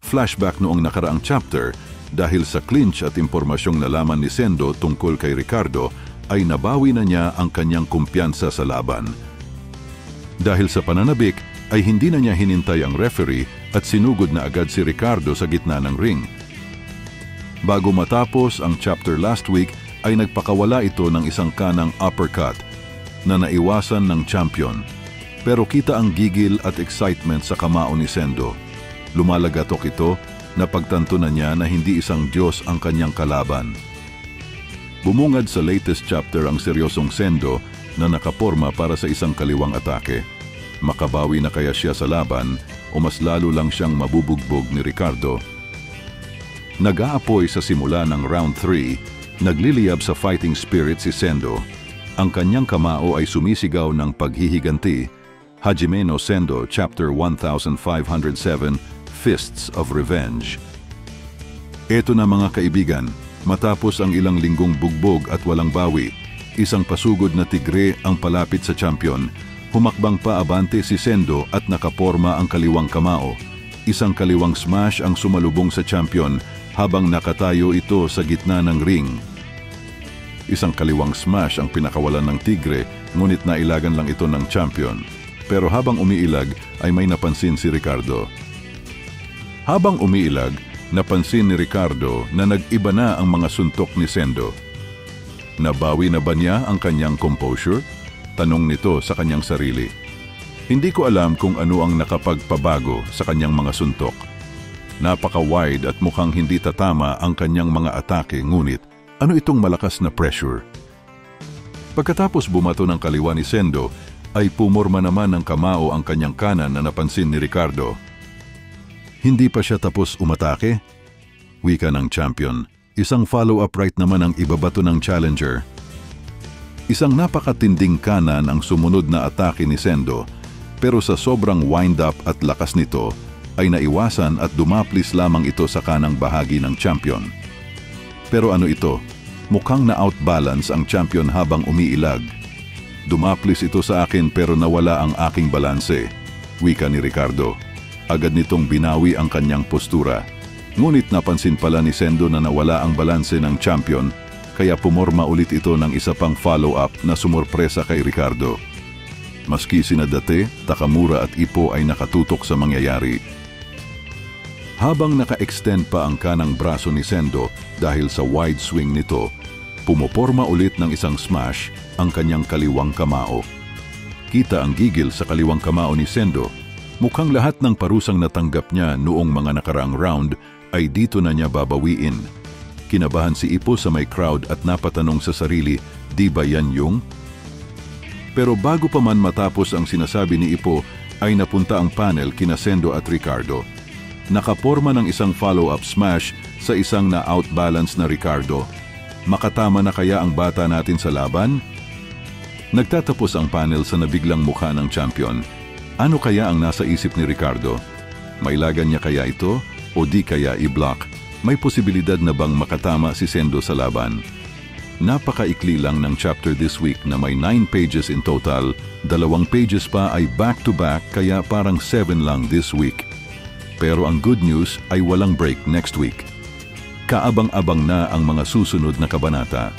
flashback noong nakaraang chapter dahil sa clinch at impormasyong nalaman ni Sendo tungkol kay Ricardo ay nabawi na niya ang kanyang kumpiyansa sa laban. Dahil sa pananabik ay hindi na niya hinintay ang referee at sinugod na agad si Ricardo sa gitna ng ring. Bago matapos ang chapter last week ay nagpakawala ito ng isang kanang uppercut na naiwasan ng champion. Pero kita ang gigil at excitement sa kamao ni Sendo. Lumalagatok ito na pagtanto na niya na hindi isang Diyos ang kanyang kalaban. Bumungad sa latest chapter ang seryosong Sendo na nakaporma para sa isang kaliwang atake. Makabawi na kaya siya sa laban o mas lalo lang siyang mabubugbog ni Ricardo? Nag-aapoy sa simula ng round 3, nagliliyab sa fighting spirit si Sendo. Ang kanyang kamao ay sumisigaw ng paghihiganti. Hajime no Sendo, Chapter 1507, Fists of Revenge. Eto na mga kaibigan, matapos ang ilang linggong bugbog at walang bawi, isang pasugod na tigre ang palapit sa champion. Humakbang pa abante si Sendo at nakaporma ang kaliwang kamao. Isang kaliwang smash ang sumalubong sa champion habang nakatayo ito sa gitna ng ring. Isang kaliwang smash ang pinakawalan ng tigre, ngunit nailagan lang ito ng champion. Pero habang umiilag ay may napansin si Ricardo. Habang umiilag, napansin ni Ricardo na nag-iba na ang mga suntok ni Sendo. Nabawi na ba niya ang kanyang composure? Tanong nito sa kanyang sarili. Hindi ko alam kung ano ang nakapagpabago sa kanyang mga suntok. Napaka-wide at mukhang hindi tatama ang kanyang mga atake, ngunit ano itong malakas na pressure? Pagkatapos bumato ng kaliwa ni Sendo, ay pumorma naman ng kamao ang kanyang kanan na napansin ni Ricardo. Hindi pa siya tapos umatake? Wika ng champion. Isang follow-up right naman ang ibabato ng challenger. Isang napakatinding kanan ang sumunod na atake ni Sendo, pero sa sobrang wind-up at lakas nito, ay naiwasan at dumaplis lamang ito sa kanang bahagi ng champion. Pero ano ito? Mukhang na-outbalance ang champion habang umiilag. Dumaplis ito sa akin pero nawala ang aking balanse, wika ni Ricardo. Agad nitong binawi ang kanyang postura. Ngunit napansin pala ni Sendo na nawala ang balanse ng champion, kaya pumorma ulit ito ng isa pang follow-up na sumurpresa kay Ricardo. Maski sina Date, Takamura at Ippo ay nakatutok sa mangyayari. Habang naka-extend pa ang kanang braso ni Sendo dahil sa wide swing nito, pumoporma ulit ng isang smash ang kanyang kaliwang kamao. Kita ang gigil sa kaliwang kamao ni Sendo. Mukhang lahat ng parusang natanggap niya noong mga nakaraang round ay dito na niya babawiin. Kinabahan si Ippo sa may crowd at napatanong sa sarili, di ba yan yung? Pero bago pa man matapos ang sinasabi ni Ippo, ay napunta ang panel kina Sendo at Ricardo. Nakaporma ng isang follow-up smash sa isang na-outbalance na Ricardo. Makatama na kaya ang bata natin sa laban? Nagtatapos ang panel sa nabiglang mukha ng champion. Ano kaya ang nasa isip ni Ricardo? Mailagan niya kaya ito o di kaya i-block? May posibilidad na bang makatama si Sendo sa laban? Napakaikli lang ng chapter this week na may 9 pages in total, 2 pages pa ay back-to-back kaya parang 7 lang this week. Pero ang good news ay walang break next week. Kaabang-abang na ang mga susunod na kabanata.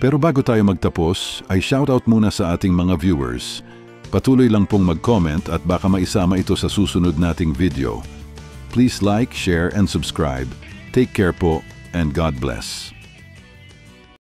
Pero bago tayo magtapos, ay shoutout muna sa ating mga viewers. Patuloy lang pong mag-comment at baka maisama ito sa susunod nating video. Please like, share, and subscribe. Take care po, and God bless.